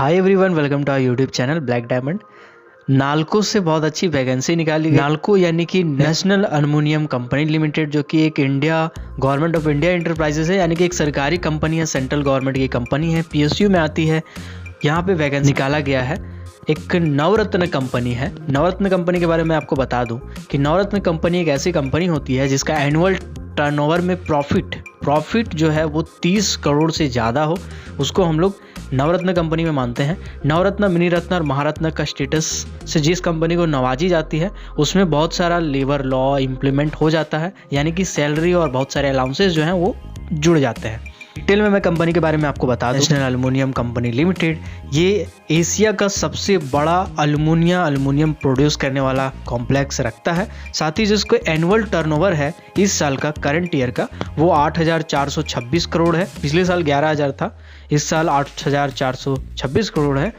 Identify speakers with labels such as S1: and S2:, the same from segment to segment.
S1: Hi everyone, welcome to our YouTube channel Black Diamond. NALCO से बहुत अच्छी वैकेंसी निकाली गई। नालको यानी कि नेशनल एल्युमिनियम कंपनी लिमिटेड, जो कि एक गवर्नमेंट ऑफ इंडिया एंटरप्राइजेस है, यानी कि एक सरकारी कंपनी है, सेंट्रल गवर्नमेंट की कंपनी है, पीएसयू में आती है। यहाँ पे वैकेंसी निकाला गया है। एक नवरत्न कंपनी है। नवरत्न कंपनी के बारे में आपको बता दूं कि नवरत्न कंपनी एक ऐसी कंपनी होती है जिसका एनुअल टर्नओवर में प्रॉफिट जो है वो 30 करोड़ से ज़्यादा हो, उसको हम लोग नवरत्न कंपनी में मानते हैं। नवरत्न, मिनी रत्न और महारत्न का स्टेटस से जिस कंपनी को नवाजी जाती है उसमें बहुत सारा लेबर लॉ इम्प्लीमेंट हो जाता है, यानी कि सैलरी और बहुत सारे अलाउंसेस जो हैं वो जुड़ जाते हैं। डिटेल में मैं कंपनी के बारे में आपको बता दूं। नेशनल एल्युमिनियम कंपनी लिमिटेड ये एशिया का सबसे बड़ा एल्युमिनियम प्रोड्यूस करने वाला कॉम्प्लेक्स रखता है। साथ ही जिसको एनुअल टर्नओवर है इस साल का, करंट ईयर का, वो 8,426 करोड़ है। पिछले साल 11,000 था, इस साल 8,426 करोड़ है।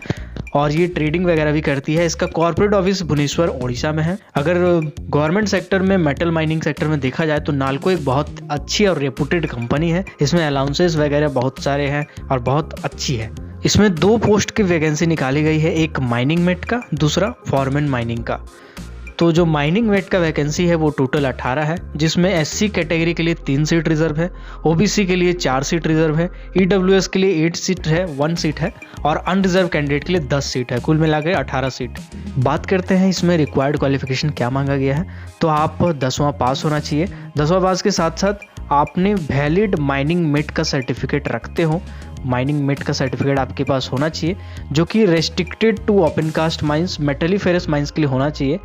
S1: और ये ट्रेडिंग वगैरह भी करती है। इसका कॉर्पोरेट ऑफिस भुवनेश्वर ओडिशा में है। अगर गवर्नमेंट सेक्टर में, मेटल माइनिंग सेक्टर में देखा जाए तो नालको एक बहुत अच्छी और रेपुटेड कंपनी है। इसमें अलाउंसेस वगैरह बहुत सारे हैं और बहुत अच्छी है। इसमें 2 पोस्ट की वैकेंसी निकाली गई है, एक माइनिंग मेट का, दूसरा फॉरमैन माइनिंग का। तो जो माइनिंग मेट का वैकेंसी है वो टोटल 18 है, जिसमें एससी कैटेगरी के लिए 3 सीट रिजर्व है, ओबीसी के लिए 4 सीट रिजर्व है, ईडब्ल्यूएस के लिए 8 सीट है, 1 सीट है, और अनरिजर्व कैंडिडेट के लिए 10 सीट है। कुल मिलाकर 18 सीट। बात करते हैं इसमें रिक्वायर्ड क्वालिफिकेशन क्या मांगा गया है। तो आप 10वां पास होना चाहिए। 10वां पास के साथ साथ आपने वैलिड माइनिंग मेट का सर्टिफिकेट रखते हो। माइनिंग मेट का सर्टिफिकेट आपके पास होना चाहिए, जो कि restricted to open cast mines, metalliferous mines के लिए होना चाहिए।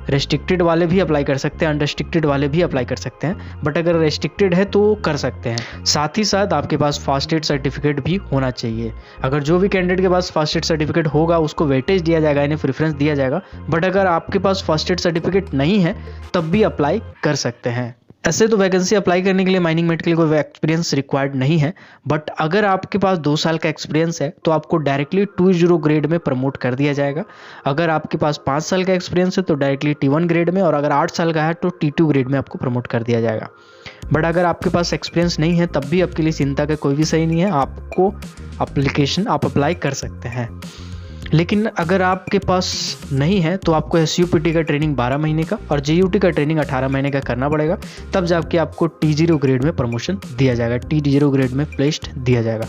S1: रेस्ट्रिक्टेड वाले भी अप्लाई कर सकते हैं, अनरेस्ट्रिक्टेड वाले भी अप्लाई कर सकते हैं, बट अगर रेस्ट्रिक्टेड है तो कर सकते हैं। साथ ही साथ आपके पास फास्ट एड सर्टिफिकेट भी होना चाहिए। अगर जो भी कैंडिडेट के पास फास्ट एड सर्टिफिकेट होगा उसको वेटेज दिया जाएगा, यानी प्रेफरेंस दिया जाएगा। बट अगर आपके पास फास्ट एड सर्टिफिकेट नहीं है तब भी अप्लाई कर सकते हैं। ऐसे तो वैकेंसी अप्लाई करने के लिए माइनिंग मेट के लिए कोई एक्सपीरियंस रिक्वायर्ड नहीं है, बट अगर आपके पास 2 साल का एक्सपीरियंस है तो आपको डायरेक्टली T0 ग्रेड में प्रमोट कर दिया जाएगा। अगर आपके पास 5 साल का एक्सपीरियंस है तो डायरेक्टली T1 ग्रेड में, और अगर 8 साल का है तो T2 ग्रेड में आपको प्रमोट कर दिया जाएगा। बट अगर आपके पास एक्सपीरियंस नहीं है तब भी आपके लिए चिंता का कोई विषय नहीं है, आपको आप अप्लाई कर सकते हैं। लेकिन अगर आपके पास नहीं है तो आपको SUPT का ट्रेनिंग 12 महीने का और JUT का ट्रेनिंग 18 महीने का करना पड़ेगा, तब जाके आपको T0 ग्रेड में प्रमोशन दिया जाएगा, T0 ग्रेड में प्लेस्ड दिया जाएगा।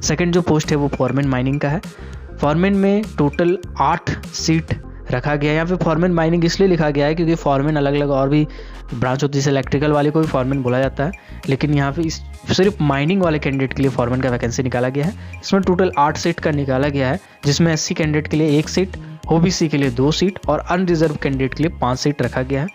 S1: सेकंड जो पोस्ट है वो फॉरमैन माइनिंग का है। फॉरमैन में टोटल 8 सीट रखा गया है। यहाँ पे फॉरमैन माइनिंग इसलिए लिखा गया है क्योंकि फॉरमैन अलग अलग और भी ब्रांच होती है, जैसे इलेक्ट्रिकल वाले को भी फॉरमैन बोला जाता है, लेकिन यहाँ पे सिर्फ माइनिंग वाले कैंडिडेट के लिए फॉरमैन का वैकेंसी निकाला गया है। इसमें टोटल 8 सीट का निकाला गया है, जिसमें SC कैंडिडेट के लिए 1 सीट, OBC के लिए 2 सीट और अनरिजर्व कैंडिडेट के लिए 5 सीट रखा गया है।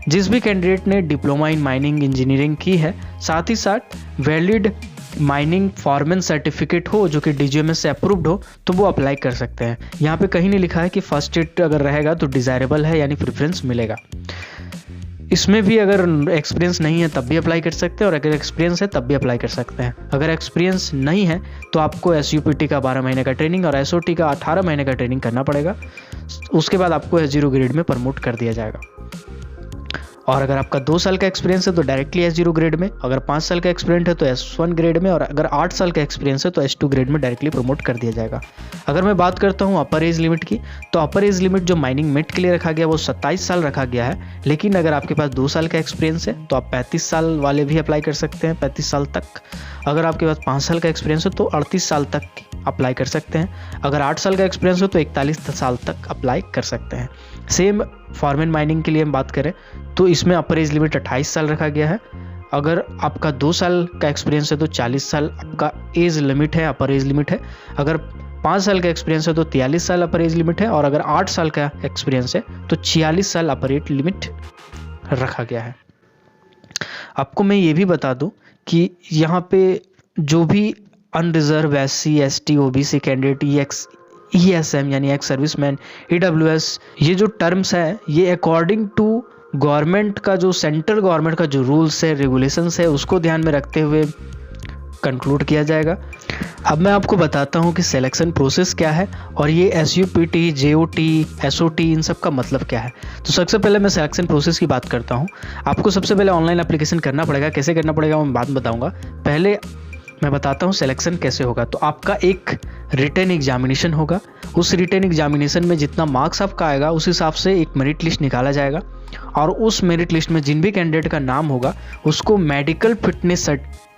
S1: जिस भी कैंडिडेट ने डिप्लोमा इन माइनिंग इंजीनियरिंग की है, साथ ही साथ वैलिड माइनिंग फॉरमैन सर्टिफिकेट हो जो कि DGMS से अप्रूव्ड हो, तो वो अप्लाई कर सकते हैं। यहाँ पे कहीं नहीं लिखा है कि फर्स्ट एड अगर रहेगा तो डिज़ायरेबल है, यानी प्रेफरेंस मिलेगा। इसमें भी अगर एक्सपीरियंस नहीं है तब भी अप्लाई कर सकते हैं, और अगर एक्सपीरियंस है तब भी अप्लाई कर सकते हैं। अगर एक्सपीरियंस नहीं है तो आपको SUPT का 12 महीने का ट्रेनिंग और SOT का 18 महीने का ट्रेनिंग करना पड़ेगा। उसके बाद आपको S0 ग्रेड में प्रमोट कर दिया जाएगा। और अगर आपका 2 साल का एक्सपीरियंस है तो डायरेक्टली S0 ग्रेड में, अगर 5 साल का एक्सपीरियंस है तो S1 ग्रेड में, और अगर 8 साल का एक्सपीरियंस है तो S2 ग्रेड में डायरेक्टली प्रमोट कर दिया जाएगा। अगर मैं बात करता हूँ अपर एज लिमिट की, तो अपर एज लिमिट जो माइनिंग मेट के लिए रखा गया वो 27 साल रखा गया है। लेकिन अगर आपके पास 2 साल का एक्सपीरियंस है तो आप 35 साल वाले भी अप्लाई कर सकते हैं, 35 साल तक। अगर आपके पास 5 साल का एक्सपीरियंस है तो 38 साल तक अप्लाई कर सकते हैं। अगर 8 साल का एक्सपीरियंस हो तो 41 साल तक अप्लाई कर सकते हैं। सेम फॉरमैन माइनिंग के लिए हम बात करें तो इसमें अपर एज लिमिट 28 साल रखा गया है। अगर आपका 2 साल का एक्सपीरियंस है तो 40 साल आपका एज लिमिट है, अपर एज लिमिट है। अगर 5 साल का एक्सपीरियंस है तो 43 साल अपर एज लिमिट है, और अगर 8 साल का एक्सपीरियंस है तो 46 साल अपर एज लिमिट रखा गया है। आपको मैं ये भी बता दूं कि यहाँ पे जो भी unreserved SC ST OBC candidate, ESM यानी एक्स सर्विसमैन, EWS, ये जो टर्म्स है ये अकॉर्डिंग टू गवर्नमेंट का, जो सेंट्रल गवर्नमेंट का जो रूल्स है, रेगुलेशंस है, उसको ध्यान में रखते हुए कंक्लूड किया जाएगा। अब मैं आपको बताता हूँ कि सिलेक्शन प्रोसेस क्या है और ये SUPT, JOT, SOT इन सब का मतलब क्या है। तो सबसे पहले मैं सिलेक्शन प्रोसेस की बात करता हूँ। आपको सबसे पहले ऑनलाइन एप्लीकेशन करना पड़ेगा। कैसे करना पड़ेगा मैं बात बताऊँगा। पहले मैं बताता हूँ सिलेक्शन कैसे होगा। तो आपका एक रिटन एग्जामिनेशन होगा, उस रिटन एग्जामिनेशन में जितना मार्क्स आपका आएगा उस हिसाब से एक मेरिट लिस्ट निकाला जाएगा, और उस मेरिट लिस्ट में जिन भी कैंडिडेट का नाम होगा उसको मेडिकल फिटनेस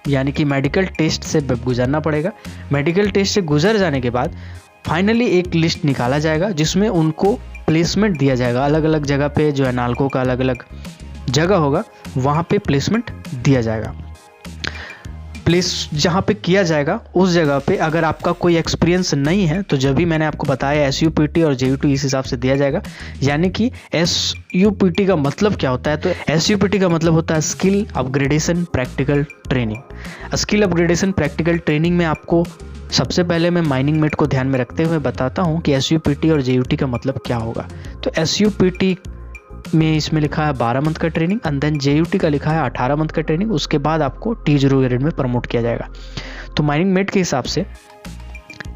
S1: यानी कि मेडिकल टेस्ट से गुजरना पड़ेगा। मेडिकल टेस्ट से गुजर जाने के बाद फाइनली एक लिस्ट निकाला जाएगा जिसमें उनको प्लेसमेंट दिया जाएगा। अलग अलग जगह पे जो है नालको का अलग अलग जगह होगा वहाँ पे प्लेसमेंट दिया जाएगा। प्लेस जहाँ पे किया जाएगा उस जगह पे अगर आपका कोई एक्सपीरियंस नहीं है तो जब भी मैंने आपको बताया SUPT और JUT इस हिसाब से दिया जाएगा। यानी कि SUPT का मतलब क्या होता है, तो SUPT का मतलब होता है skill upgradation practical training. Skill upgradation practical training में आपको सबसे पहले मैं माइनिंग मेट को ध्यान में रखते हुए बताता हूँ कि SUPT और JUT का मतलब क्या होगा। तो SUPT में इसमें लिखा है 12 मंथ का ट्रेनिंग, एंड देन JUT का लिखा है 18 मंथ का ट्रेनिंग। उसके बाद आपको T0 ग्रेड में प्रमोट किया जाएगा। तो माइनिंग मेट के हिसाब से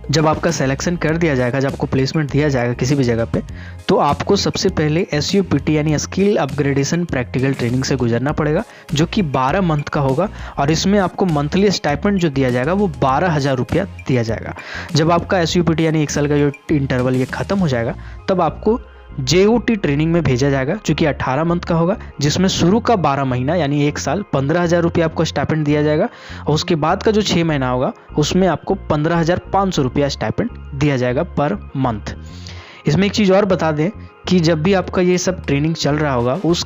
S1: जब आपका सिलेक्शन कर दिया जाएगा, जब आपको प्लेसमेंट दिया जाएगा किसी भी जगह पे, तो आपको सबसे पहले SUPT यानी स्किल अपग्रेडेशन प्रैक्टिकल ट्रेनिंग से गुजरना पड़ेगा, जो कि 12 मंथ का होगा। और इसमें आपको मंथली स्टाइपेंड जो दिया जाएगा वो 12,000 रुपया दिया जाएगा। जब आपका SUPT यानी 1 साल का जो इंटरवल ये ख़त्म हो जाएगा तब आपको JUT ट्रेनिंग में भेजा जाएगा, जो कि 18 मंथ का होगा, जिसमें शुरू का 12 महीना यानी 1 साल 15,000 रुपया आपको स्टाइपेंड दिया जाएगा, और उसके बाद का जो 6 महीना होगा उसमें आपको 15,500 रुपया स्टाइपेंड दिया जाएगा पर मंथ। इसमें एक चीज़ और बता दें कि जब भी आपका ये सब ट्रेनिंग चल रहा होगा उस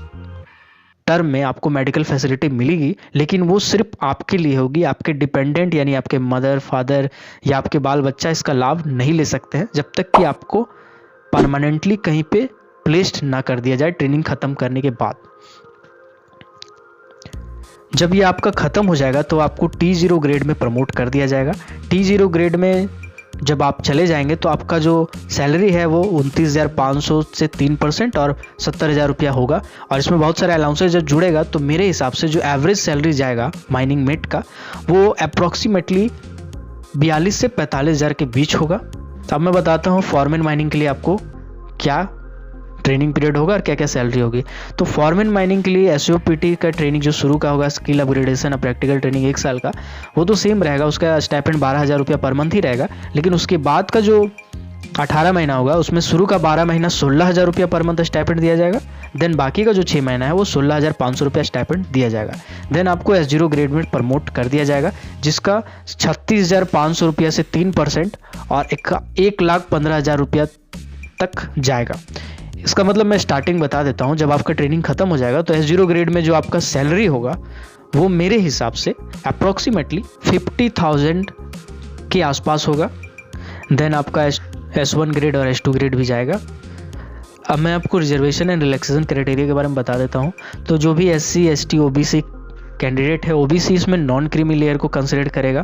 S1: टर्म में आपको मेडिकल फैसिलिटी मिलेगी, लेकिन वो सिर्फ आपके लिए होगी। आपके डिपेंडेंट यानी आपके मदर, फादर या आपके बाल बच्चा इसका लाभ नहीं ले सकते हैं जब तक कि आपको परमानेंटली कहीं पे प्लेस्ड ना कर दिया जाए ट्रेनिंग खत्म करने के बाद। जब ये आपका खत्म हो जाएगा तो आपको T0 ग्रेड में प्रमोट कर दिया जाएगा। T0 ग्रेड में जब आप चले जाएंगे तो आपका जो सैलरी है वो 29,500 से 3% और 70,000 रुपया होगा, और इसमें बहुत सारे अलाउंसेस जब जुड़ेगा तो मेरे हिसाब से जो एवरेज सैलरी जाएगा माइनिंग मेट का वो अप्रॉक्सीमेटली 42 से 45,000 के बीच होगा। तो अब मैं बताता हूँ फॉरमैन माइनिंग के लिए आपको क्या ट्रेनिंग पीरियड होगा और क्या क्या सैलरी होगी। तो फॉरमैन माइनिंग के लिए SUPT का ट्रेनिंग जो शुरू का होगा स्किल अपग्रेडेशन और प्रैक्टिकल ट्रेनिंग 1 साल का, वो तो सेम रहेगा, उसका स्टाइपेंड 12,000 रुपया पर मंथ ही रहेगा। लेकिन उसके बाद का जो 18 महीना होगा उसमें शुरू का 12 महीना 16,000 रुपया पर मंथ स्टाइपेंड दिया जाएगा। देन बाकी का जो 6 महीना है वो 16,500 रुपया स्टाइपेंड दिया जाएगा। देन आपको S0 ग्रेड में प्रमोट कर दिया जाएगा, जिसका 36,500 रुपया से 3% और 1,15,000 रुपया तक जाएगा। इसका मतलब मैं स्टार्टिंग बता देता हूँ, जब आपका ट्रेनिंग खत्म हो जाएगा तो S0 ग्रेड में जो आपका सैलरी होगा वो मेरे हिसाब से अप्रॉक्सीमेटली 50,000 के आसपास होगा। देन आपका S1 ग्रेड और S2 ग्रेड भी जाएगा। अब मैं आपको रिजर्वेशन एंड रिलैक्सेशन क्राइटेरिया के बारे में बता देता हूँ। तो जो भी SC ST OBC कैंडिडेट है, OBC इसमें नॉन क्रीमी लेयर को कंसिडर करेगा।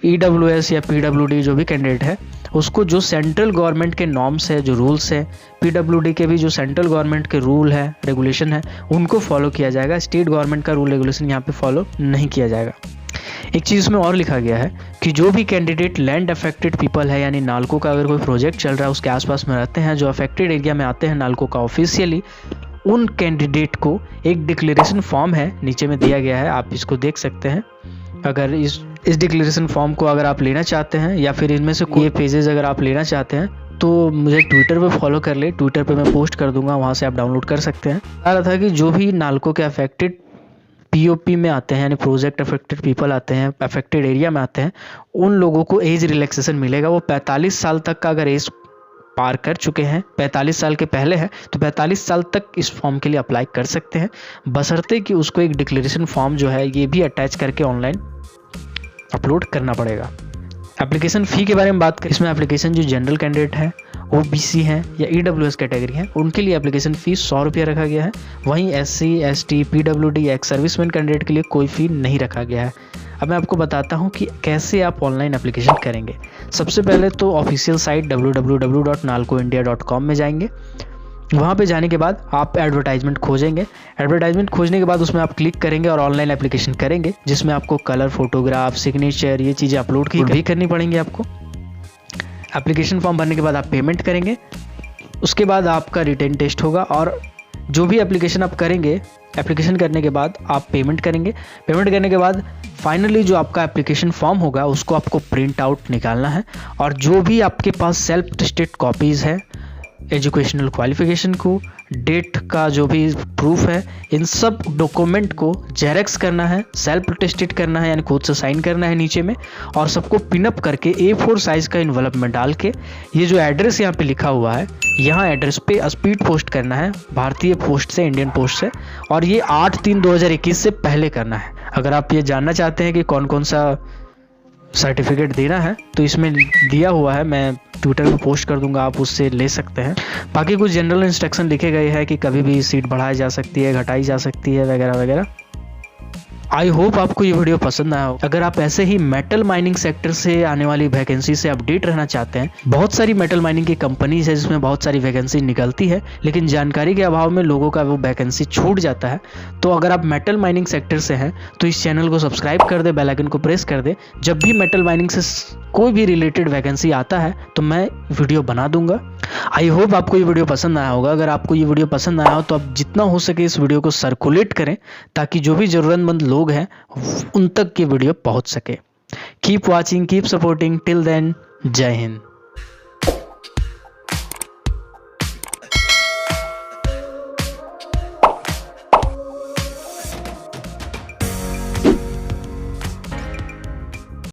S1: EWS या PWD जो भी कैंडिडेट है उसको जो सेंट्रल गवर्नमेंट के नॉर्म्स है, जो रूल्स है, PWD के भी जो सेंट्रल गवर्नमेंट के रूल है, रेगुलेशन है, उनको फॉलो किया जाएगा। स्टेट गवर्नमेंट का रूल रेगुलेशन यहाँ पे फॉलो नहीं किया जाएगा। एक चीज़ इसमें और लिखा गया है कि जो भी कैंडिडेट लैंड अफेक्टेड पीपल है, यानी नालको का अगर कोई प्रोजेक्ट चल रहा है उसके आसपास में रहते हैं, जो अफेक्टेड एरिया में आते हैं नालको का ऑफिशियली, उन कैंडिडेट को एक डिक्लेरेशन फॉर्म है नीचे में दिया गया है, आप इसको देख सकते हैं। अगर इस डिक्लेरेशन फॉर्म को अगर आप लेना चाहते हैं या फिर इनमें से कोई पेजेस अगर आप लेना चाहते हैं तो मुझे ट्विटर पे फॉलो कर ले, ट्विटर पे मैं पोस्ट कर दूंगा, वहाँ से आप डाउनलोड कर सकते हैं। कह रहा था कि जो भी नालको के अफेक्टेड POP में आते हैं, यानी प्रोजेक्ट अफेक्टेड पीपल आते हैं, अफेक्टेड एरिया में आते हैं, उन लोगों को एज रिलैक्सेशन मिलेगा। वो 45 साल तक का अगर एज पार कर चुके हैं, 45 साल के पहले हैं, तो 45 साल तक इस फॉर्म के लिए अप्लाई कर सकते हैं, बशर्ते कि उसको एक डिक्लेरेशन फॉर्म जो है ये भी अटैच करके ऑनलाइन अपलोड करना पड़ेगा। एप्लीकेशन फ़ी के बारे में बात करें, इसमें एप्लीकेशन जो जनरल कैंडिडेट है, OBC हैं या EWS कैटेगरी हैं, उनके लिए एप्लीकेशन फ़ीस 100 रुपया रखा गया है। वहीं SC ST PWD या एक्स सर्विसमैन कैंडिडेट के लिए कोई फ़ी नहीं रखा गया है। अब मैं आपको बताता हूँ कि कैसे आप ऑनलाइन एप्लीकेशन करेंगे। सबसे पहले तो ऑफिशियल साइट www.nalcoindia.com में जाएंगे। वहाँ पे जाने के बाद आप एडवर्टाइजमेंट खोजेंगे। एडवर्टाइजमेंट खोजने के बाद उसमें आप क्लिक करेंगे और ऑनलाइन एप्लीकेशन करेंगे, जिसमें आपको कलर, फोटोग्राफ, सिग्नेचर, ये चीज़ें अपलोड भी करनी पड़ेंगी आपको। एप्लीकेशन फॉर्म भरने के बाद आप पेमेंट करेंगे। उसके बाद आपका रिटन टेस्ट होगा और जो भी एप्लीकेशन आप करेंगे, एप्लीकेशन करने के बाद आप पेमेंट करेंगे। पेमेंट करने के बाद फाइनली जो आपका एप्लीकेशन फॉर्म होगा उसको आपको प्रिंट आउट निकालना है, और जो भी आपके पास सेल्फ टेस्टेड कॉपीज़ है, एजुकेशनल क्वालिफिकेशन को, डेट का जो भी प्रूफ है, इन सब डॉक्यूमेंट को जेरेक्स करना है, सेल्फ टेस्टेड करना है, यानी खुद से साइन करना है नीचे में, और सबको पिनअप करके A4 साइज़ का इन्वेलप में डाल के ये जो एड्रेस यहाँ पे लिखा हुआ है, यहाँ एड्रेस पे स्पीड पोस्ट करना है, भारतीय पोस्ट से, इंडियन पोस्ट से, और ये 8/3/2021 से पहले करना है। अगर आप ये जानना चाहते हैं कि कौन कौन सा सर्टिफिकेट देना है तो इसमें दिया हुआ है, मैं ट्विटर में पोस्ट कर दूंगा, आप उससे ले सकते हैं। बाकी कुछ जनरल इंस्ट्रक्शन लिखे गए हैं कि कभी भी सीट बढ़ाई जा सकती है, घटाई जा सकती है, वगैरह वगैरह। आई होप आपको ये वीडियो पसंद आया हो। अगर आप ऐसे ही मेटल माइनिंग सेक्टर से आने वाली वैकेंसी से अपडेट रहना चाहते हैं, बहुत सारी मेटल माइनिंग की कंपनीज है जिसमें बहुत सारी वैकेंसी निकलती है, लेकिन जानकारी के अभाव में लोगों का वो वैकेंसी छूट जाता है। तो अगर आप मेटल माइनिंग सेक्टर से हैं तो इस चैनल को सब्सक्राइब कर दे, बेल आइकन को प्रेस कर दे। जब भी मेटल माइनिंग से कोई भी रिलेटेड वैकेंसी आता है तो मैं वीडियो बना दूंगा। आई होप आपको ये वीडियो पसंद आया होगा। अगर आपको ये वीडियो पसंद आया हो तो आप जितना हो सके इस वीडियो को सर्कुलेट करें, ताकि जो भी ज़रूरतमंद लोग हैं उन तक ये वीडियो पहुंच सके। Keep watching, keep supporting, till then, Jai Hind.